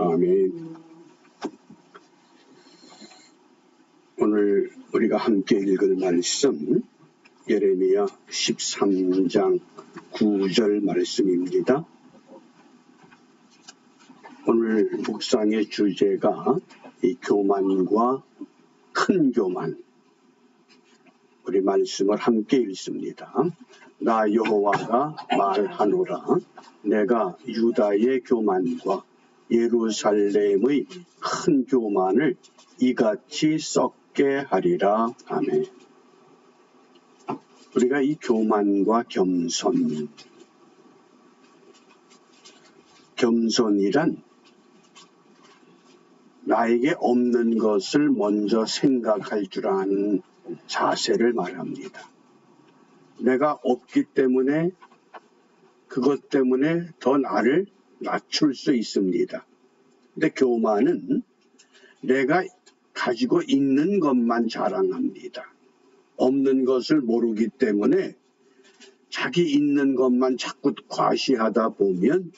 아멘. 오늘 우리가 함께 읽을 말씀 예레미야 13장 9절 말씀입니다. 오늘 묵상의 주제가 이 교만과 큰 교만. 우리 말씀을 함께 읽습니다. 나 여호와가 말하노라. 내가 유다의 교만과 예루살렘의 큰 교만을 이같이 썩게 하리라. 아멘. 우리가 이 교만과 겸손이란 나에게 없는 것을 먼저 생각할 줄 아는 자세를 말합니다. 내가 없기 때문에 그것 때문에 더 나를 낮출 수 있습니다. 근데 교만은 내가 가지고 있는 것만 자랑합니다. 없는 것을 모르기 때문에 자기 있는 것만 자꾸 과시하다 보면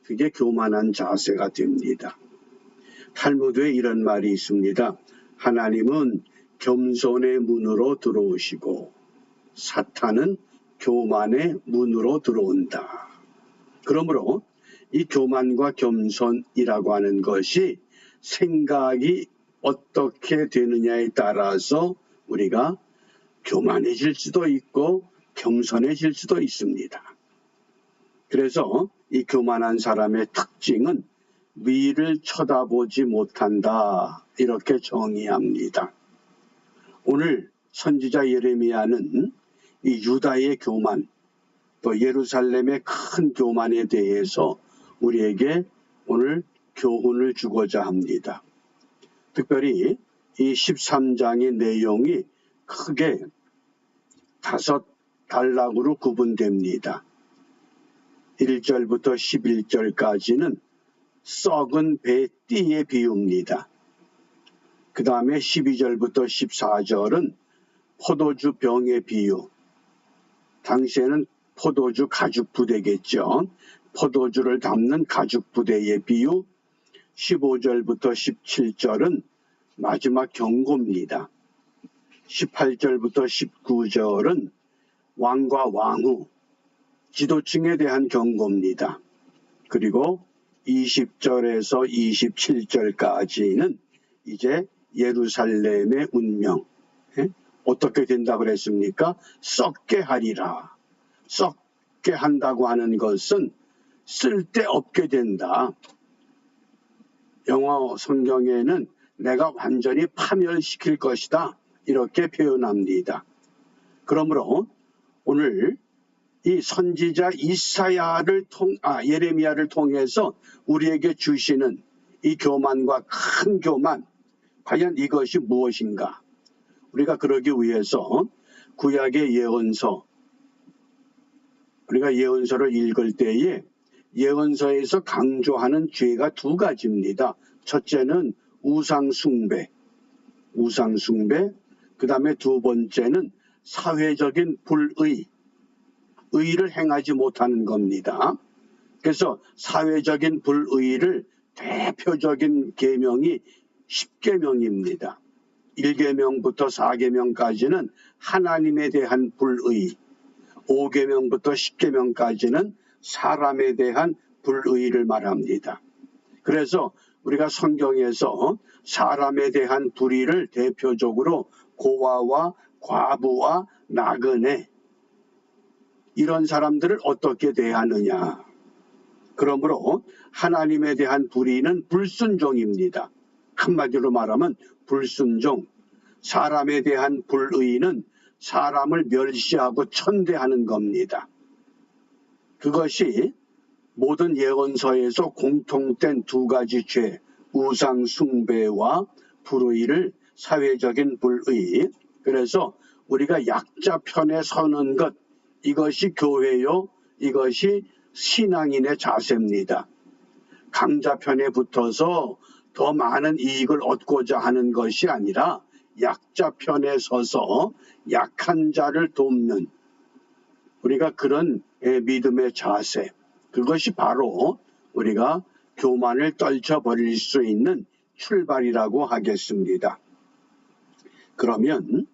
그게 교만한 자세가 됩니다. 탈무드에 이런 말이 있습니다. 하나님은 겸손의 문으로 들어오시고 사탄은 교만의 문으로 들어온다. 그러므로 이 교만과 겸손이라고 하는 것이 생각이 어떻게 되느냐에 따라서 우리가 교만해질 수도 있고 겸손해질 수도 있습니다. 그래서 이 교만한 사람의 특징은 위를 쳐다보지 못한다. 이렇게 정의합니다. 오늘 선지자 예레미야는 이 유다의 교만, 또 예루살렘의 큰 교만에 대해서 우리에게 오늘 교훈을 주고자 합니다. 특별히 이 13장의 내용이 크게 5단락으로 구분됩니다. 1절부터 11절까지는 썩은 배 띠에 비유입니다. 그 다음에 12절부터 14절은 포도주 병의 비유. 당시에는 포도주 가죽 부대겠죠. 포도주를 담는 가죽 부대의 비유. 15절부터 17절은 마지막 경고입니다. 18절부터 19절은 왕과 왕후, 지도층에 대한 경고입니다. 그리고 20절에서 27절까지는 이제 예루살렘의 운명. 어떻게 된다고 그랬습니까? 썩게 하리라. 썩게 한다고 하는 것은 쓸데없게 된다. 영어 성경에는 내가 완전히 파멸시킬 것이다. 이렇게 표현합니다. 그러므로 오늘 이 선지자 예레미야를 통해서 우리에게 주시는 이 교만과 큰 교만, 과연 이것이 무엇인가? 우리가 그러기 위해서 구약의 예언서, 우리가 예언서를 읽을 때에 예언서에서 강조하는 죄가 2가지입니다. 첫째는 우상숭배, 그 다음에 2번째는 사회적인 불의, 의를 행하지 못하는 겁니다. 그래서 사회적인 불의를 대표적인 계명이 10계명입니다. 1계명부터 4계명까지는 하나님에 대한 불의, 5계명부터 10계명까지는 사람에 대한 불의를 말합니다. 그래서 우리가 성경에서 사람에 대한 불의를 대표적으로 고아와 과부와 나그네, 이런 사람들을 어떻게 대하느냐. 그러므로 하나님에 대한 불의는 불순종입니다. 한마디로 말하면 불순종. 사람에 대한 불의는 사람을 멸시하고 천대하는 겁니다. 그것이 모든 예언서에서 공통된 2가지 죄, 우상숭배와 불의를 사회적인 불의. 그래서 우리가 약자 편에 서는 것, 이것이 교회요, 이것이 신앙인의 자세입니다. 강자 편에 붙어서 더 많은 이익을 얻고자 하는 것이 아니라 약자 편에 서서 약한 자를 돕는 우리가 그런 믿음의 자세, 그것이 바로 우리가 교만을 떨쳐버릴 수 있는 출발이라고 하겠습니다. 그러면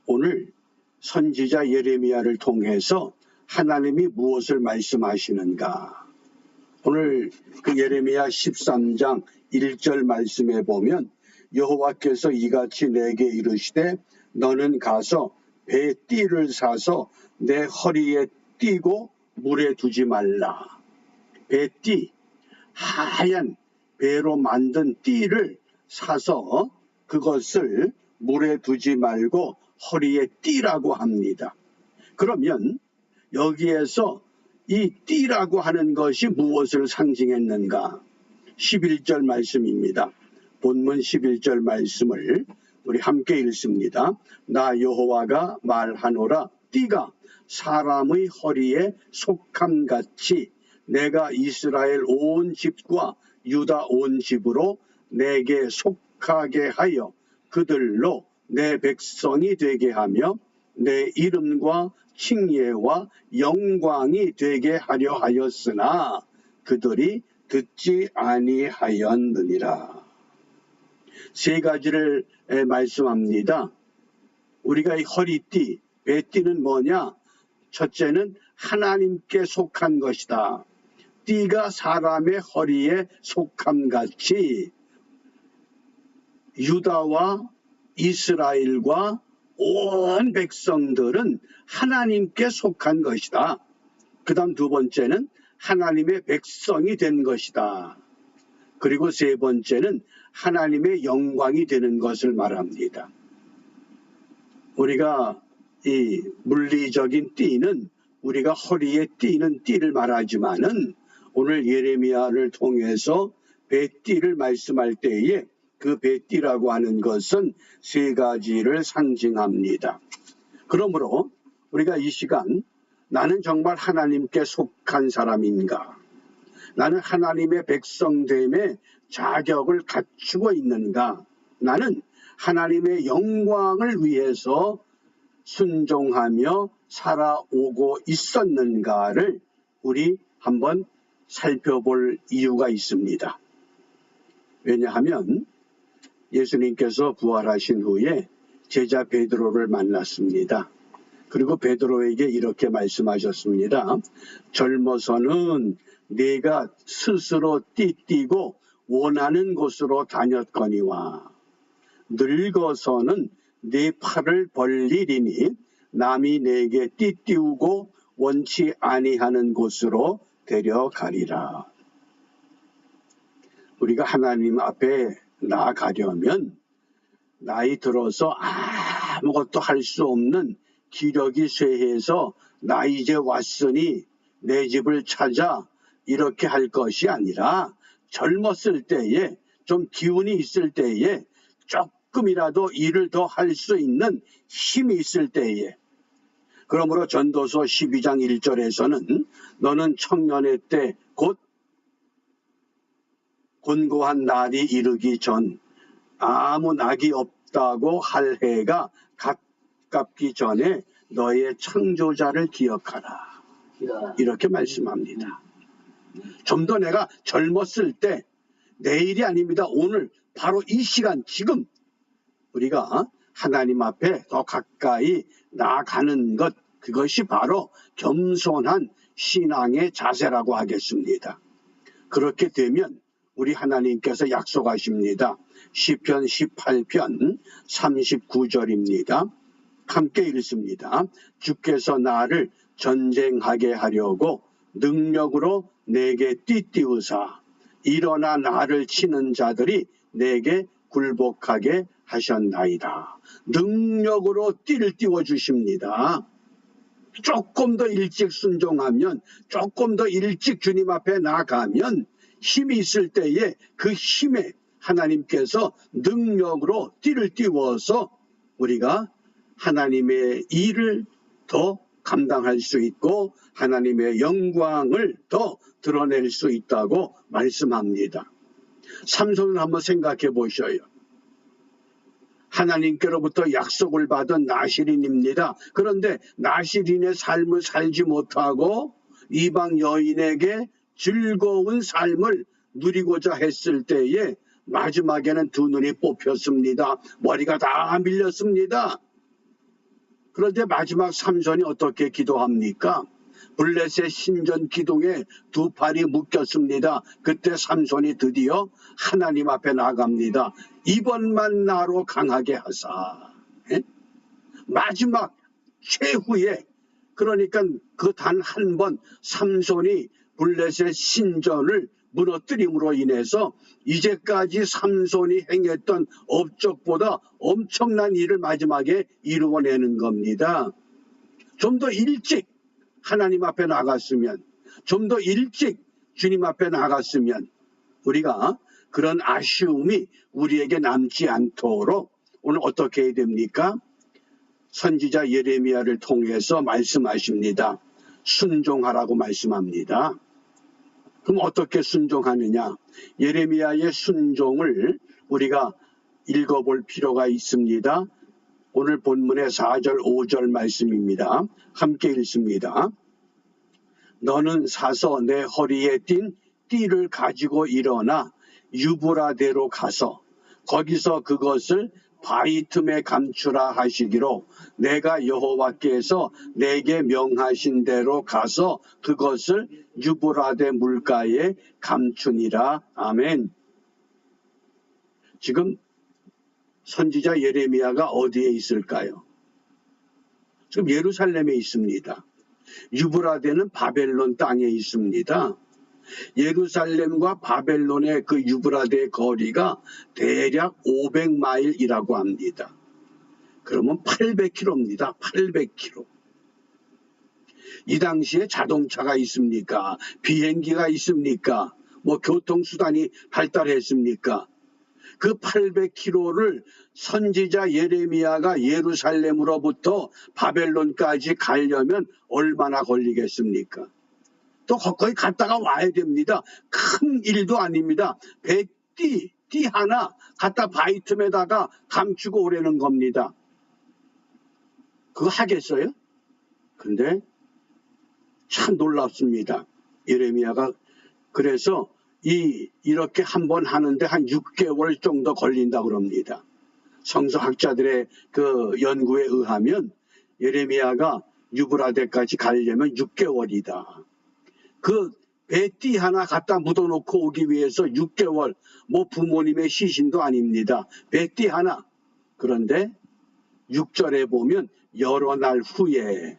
오늘 선지자 예레미야를 통해서 하나님이 무엇을 말씀하시는가? 오늘 그 예레미야 13장 1절 말씀에 보면 여호와께서 이같이 내게 이르시되 너는 가서 배 띠를 사서 내 허리에 띠고 물에 두지 말라. 배띠, 하얀 배로 만든 띠를 사서 그것을 물에 두지 말고 허리에 띠라고 합니다. 그러면 여기에서 이 띠라고 하는 것이 무엇을 상징했는가? 11절 말씀입니다. 본문 11절 말씀을 우리 함께 읽습니다. 나 여호와가 말하노라. 띠가 사람의 허리에 속함같이 내가 이스라엘 온 집과 유다 온 집으로 내게 속하게 하여 그들로 내 백성이 되게 하며 내 이름과 칭예와 영광이 되게 하려 하였으나 그들이 듣지 아니하였느니라. 세 가지를 말씀합니다. 우리가 이 허리띠, 배띠는 뭐냐? 첫째는 하나님께 속한 것이다. 띠가 사람의 허리에 속함같이 유다와 이스라엘과 온 백성들은 하나님께 속한 것이다. 그 다음 두 번째는 하나님의 백성이 된 것이다. 그리고 세 번째는 하나님의 영광이 되는 것을 말합니다. 우리가 이 물리적인 띠는 우리가 허리에 띠는 띠를 말하지만은 오늘 예레미야를 통해서 배띠를 말씀할 때에 그 배띠라고 하는 것은 세 가지를 상징합니다. 그러므로 우리가 이 시간 나는 정말 하나님께 속한 사람인가? 나는 하나님의 백성됨의 자격을 갖추고 있는가? 나는 하나님의 영광을 위해서 순종하며 살아오고 있었는가를 우리 한번 살펴볼 이유가 있습니다. 왜냐하면 예수님께서 부활하신 후에 제자 베드로를 만났습니다. 그리고 베드로에게 이렇게 말씀하셨습니다. 젊어서는 네가 스스로 띠띠고 원하는 곳으로 다녔거니와 늙어서는 네 팔을 벌리리니 남이 내게 띠띠우고 원치 아니하는 곳으로 데려가리라. 우리가 하나님 앞에 나아가려면 나이 들어서 아무것도 할 수 없는 기력이 쇠해서 나 이제 왔으니 내 집을 찾아 이렇게 할 것이 아니라 젊었을 때에 좀 기운이 있을 때에 조금이라도 일을 더 할 수 있는 힘이 있을 때에 그러므로 전도서 12장 1절에서는 너는 청년의 때 곧 곤고한 날이 이르기 전 아무 낙이 없다고 할 해가 가깝기 전에 너의 창조자를 기억하라. 이렇게 말씀합니다. 좀 더 내가 젊었을 때 내일이 아닙니다. 오늘 바로 이 시간 지금 우리가 하나님 앞에 더 가까이 나아가는 것 그것이 바로 겸손한 신앙의 자세라고 하겠습니다. 그렇게 되면 우리 하나님께서 약속하십니다. 시편 18편 39절입니다. 함께 읽습니다. 주께서 나를 전쟁하게 하려고 능력으로 내게 띠띠우사 일어나 나를 치는 자들이 내게 굴복하게 하셨나이다. 능력으로 띠를 띄워주십니다. 조금 더 일찍 순종하면 조금 더 일찍 주님 앞에 나가면 힘이 있을 때에 그 힘에 하나님께서 능력으로 띠를 띄워서 우리가 하나님의 일을 더 감당할 수 있고 하나님의 영광을 더 드러낼 수 있다고 말씀합니다. 삼손을 한번 생각해 보셔요. 하나님께로부터 약속을 받은 나실인입니다. 그런데 나실인의 삶을 살지 못하고 이방 여인에게 즐거운 삶을 누리고자 했을 때에 마지막에는 두 눈이 뽑혔습니다. 머리가 다 밀렸습니다. 그런데 마지막 삼손이 어떻게 기도합니까? 블레셋 신전 기둥에 두 팔이 묶였습니다. 그때 삼손이 드디어 하나님 앞에 나갑니다. 이번만 나로 강하게 하사. 마지막 최후에, 그러니까 그 단 한 번 삼손이 블레셋 신전을 무너뜨림으로 인해서 이제까지 삼손이 행했던 업적보다 엄청난 일을 마지막에 이루어내는 겁니다. 좀 더 일찍 하나님 앞에 나갔으면, 좀 더 일찍 주님 앞에 나갔으면 우리가 그런 아쉬움이 우리에게 남지 않도록 오늘 어떻게 해야 됩니까? 선지자 예레미야를 통해서 말씀하십니다. 순종하라고 말씀합니다. 그럼 어떻게 순종하느냐? 예레미야의 순종을 우리가 읽어볼 필요가 있습니다. 오늘 본문의 4절 5절 말씀입니다. 함께 읽습니다. 너는 사서 내 허리에 띤 띠를 가지고 일어나 유브라데로 가서 거기서 그것을 바위 틈에 감추라 하시기로 내가 여호와께서 내게 명하신 대로 가서 그것을 유브라데 물가에 감추니라. 아멘. 지금 선지자 예레미야가 어디에 있을까요? 지금 예루살렘에 있습니다. 유브라데는 바벨론 땅에 있습니다. 예루살렘과 바벨론의 그 유브라데의 거리가 대략 500마일이라고 합니다. 그러면 800km입니다. 800km. 이 당시에 자동차가 있습니까? 비행기가 있습니까? 뭐 교통수단이 발달했습니까? 그 800km를 선지자 예레미야가 예루살렘으로부터 바벨론까지 가려면 얼마나 걸리겠습니까? 또 거기 갔다가 와야 됩니다. 큰 일도 아닙니다. 띠 하나 갖다 바위 틈에다가 감추고 오라는 겁니다. 그거 하겠어요? 근데 참 놀랍습니다. 예레미야가 그래서 이렇게 한번 하는데 한 6개월 정도 걸린다고 그럽니다. 성서학자들의 그 연구에 의하면 예레미야가 유브라데까지 가려면 6개월이다. 그 배띠 하나 갖다 묻어놓고 오기 위해서 6개월, 뭐 부모님의 시신도 아닙니다. 배띠 하나. 그런데 6절에 보면 여러 날 후에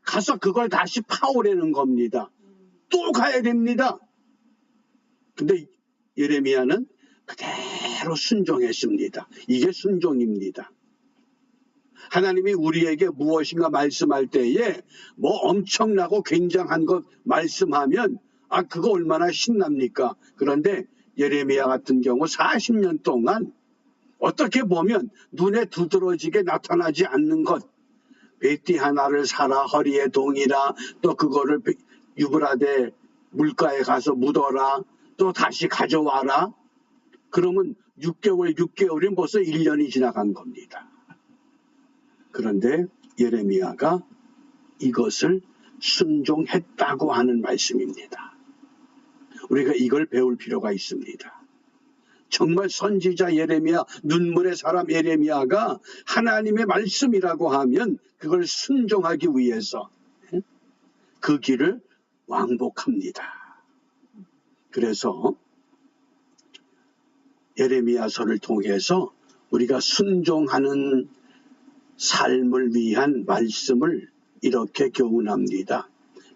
가서 그걸 다시 파오라는 겁니다. 또 가야 됩니다. 근데 예레미야는 그대로 순종했습니다. 이게 순종입니다. 하나님이 우리에게 무엇인가 말씀할 때에 뭐 엄청나고 굉장한 것 말씀하면 그거 얼마나 신납니까? 그런데 예레미야 같은 경우 40년 동안 어떻게 보면 눈에 두드러지게 나타나지 않는 것, 배띠 하나를 사라, 허리에 동이라, 또 그거를 유브라데 물가에 가서 묻어라, 또 다시 가져와라. 그러면 6개월이 벌써 1년이 지나간 겁니다. 그런데 예레미야가 이것을 순종했다고 하는 말씀입니다. 우리가 이걸 배울 필요가 있습니다. 정말 선지자 예레미야, 눈물의 사람 예레미야가 하나님의 말씀이라고 하면 그걸 순종하기 위해서 그 길을 왕복합니다. 그래서 예레미야서를 통해서 우리가 순종하는 삶을 위한 말씀을 이렇게 교훈합니다.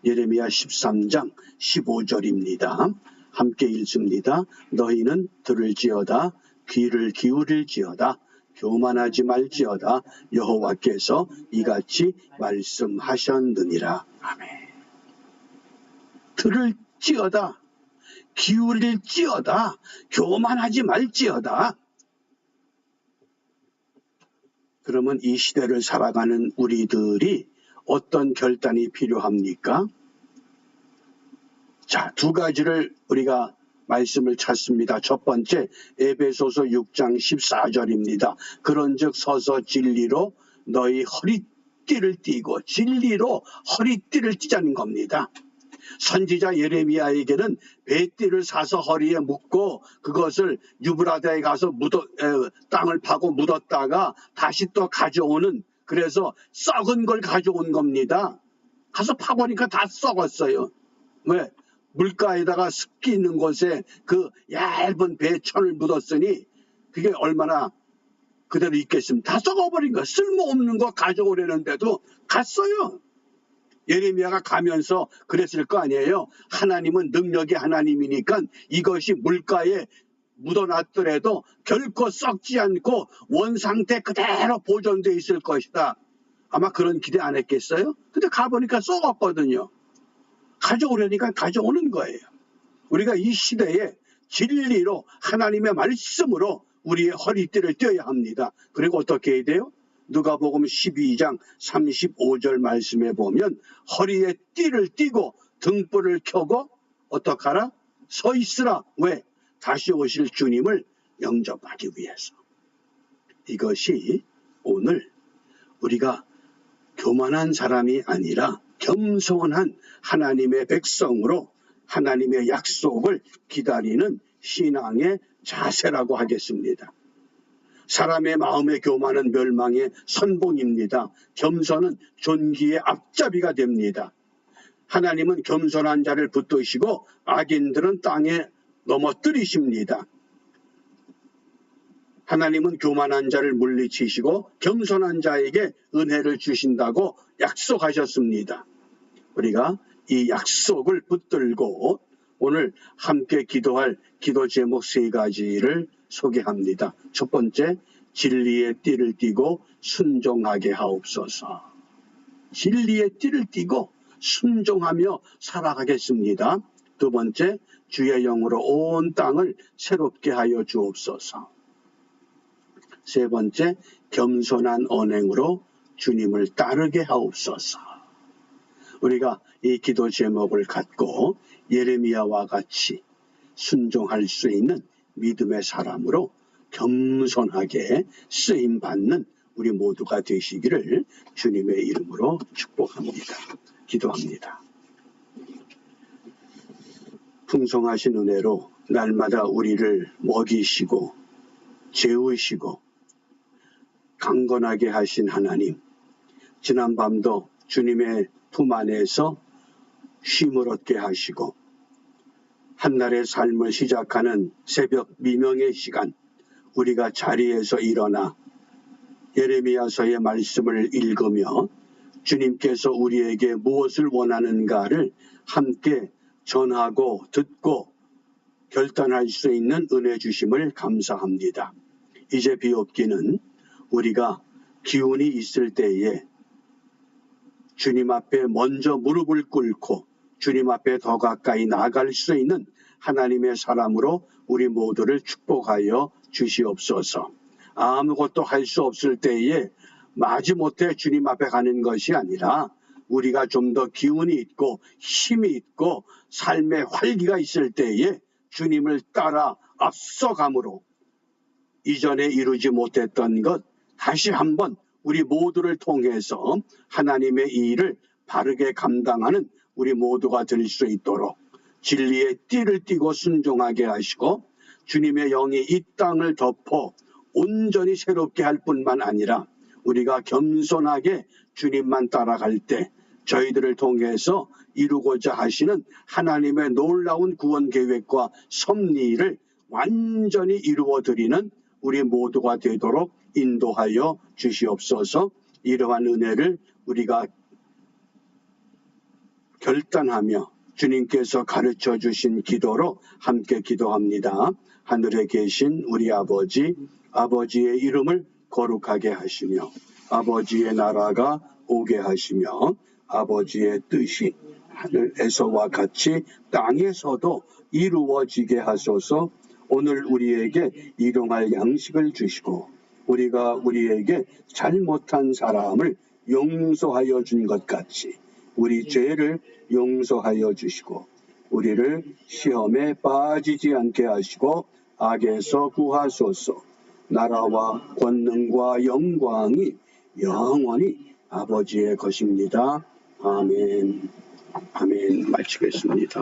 예레미야 13장 15절입니다. 함께 읽습니다. 너희는 들을지어다, 귀를 기울일지어다, 교만하지 말지어다, 여호와께서 이같이 말씀하셨느니라. 아멘. 들을지어다, 기울일지어다, 교만하지 말지어다. 그러면 이 시대를 살아가는 우리들이 어떤 결단이 필요합니까? 자, 두 가지를 우리가 말씀을 찾습니다. 첫 번째, 에베소서 6장 14절입니다. 그런즉 서서 진리로 너희 허리띠를 띠고, 진리로 허리띠를 띠자는 겁니다. 선지자 예레미야에게는 배띠를 사서 허리에 묶고 그것을 유브라데에 가서 땅을 파고 묻었다가 다시 또 가져오는, 그래서 썩은 걸 가져온 겁니다. 가서 파보니까 다 썩었어요. 왜? 물가에다가 습기 있는 곳에 그 얇은 배천을 묻었으니 그게 얼마나 그대로 있겠습니까? 다 썩어버린 거, 쓸모없는 거 가져오려는데도 갔어요. 예레미야가 가면서 그랬을 거 아니에요. 하나님은 능력의 하나님이니까 이것이 물가에 묻어놨더라도 결코 썩지 않고 원상태 그대로 보존돼 있을 것이다. 아마 그런 기대 안 했겠어요? 근데 가보니까 썩었거든요. 가져오려니까 가져오는 거예요. 우리가 이 시대에 진리로 하나님의 말씀으로 우리의 허리띠를 떼어야 합니다. 그리고 어떻게 해야 돼요? 누가복음 12장 35절 말씀에 보면 허리에 띠를 띠고 등불을 켜고 어떡하라? 서 있으라. 왜? 다시 오실 주님을 영접하기 위해서. 이것이 오늘 우리가 교만한 사람이 아니라 겸손한 하나님의 백성으로 하나님의 약속을 기다리는 신앙의 자세라고 하겠습니다. 사람의 마음의 교만은 멸망의 선봉입니다. 겸손은 존귀의 앞잡이가 됩니다. 하나님은 겸손한 자를 붙드시고 악인들은 땅에 넘어뜨리십니다. 하나님은 교만한 자를 물리치시고 겸손한 자에게 은혜를 주신다고 약속하셨습니다. 우리가 이 약속을 붙들고 오늘 함께 기도할 기도 제목 3가지를 소개합니다. 첫 번째, 진리의 띠를 띠고 순종하게 하옵소서. 진리의 띠를 띠고 순종하며 살아가겠습니다. 두 번째, 주의 영으로 온 땅을 새롭게 하여 주옵소서. 세 번째, 겸손한 언행으로 주님을 따르게 하옵소서. 우리가 이 기도 제목을 갖고 예레미야와 같이 순종할 수 있는 믿음의 사람으로 겸손하게 쓰임받는 우리 모두가 되시기를 주님의 이름으로 축복합니다. 기도합니다. 풍성하신 은혜로 날마다 우리를 먹이시고 재우시고 강건하게 하신 하나님, 지난밤도 주님의 품 안에서 쉼을 얻게 하시고 한날의 삶을 시작하는 새벽 미명의 시간, 우리가 자리에서 일어나 예레미야서의 말씀을 읽으며 주님께서 우리에게 무엇을 원하는가를 함께 전하고 듣고 결단할 수 있는 은혜 주심을 감사합니다. 이제 비옵기는 우리가 기운이 있을 때에 주님 앞에 먼저 무릎을 꿇고 주님 앞에 더 가까이 나아갈 수 있는 하나님의 사람으로 우리 모두를 축복하여 주시옵소서. 아무것도 할 수 없을 때에 마지못해 주님 앞에 가는 것이 아니라 우리가 좀 더 기운이 있고 힘이 있고 삶의 활기가 있을 때에 주님을 따라 앞서감으로 이전에 이루지 못했던 것 다시 한번 우리 모두를 통해서 하나님의 일을 바르게 감당하는 우리 모두가 될 수 있도록 진리의 띠를 띠고 순종하게 하시고 주님의 영이 이 땅을 덮어 온전히 새롭게 할 뿐만 아니라 우리가 겸손하게 주님만 따라갈 때 저희들을 통해서 이루고자 하시는 하나님의 놀라운 구원 계획과 섭리를 완전히 이루어드리는 우리 모두가 되도록 인도하여 주시옵소서. 이러한 은혜를 우리가 결단하며 주님께서 가르쳐 주신 기도로 함께 기도합니다. 하늘에 계신 우리 아버지, 아버지의 이름을 거룩하게 하시며 아버지의 나라가 오게 하시며 아버지의 뜻이 하늘에서와 같이 땅에서도 이루어지게 하소서. 오늘 우리에게 일용할 양식을 주시고 우리가 우리에게 잘못한 사람을 용서하여 준 것 같이 우리 죄를 용서하여 주시고 우리를 시험에 빠지지 않게 하시고 악에서 구하소서. 나라와 권능과 영광이 영원히 아버지의 것입니다. 아멘. 아멘. 마치겠습니다.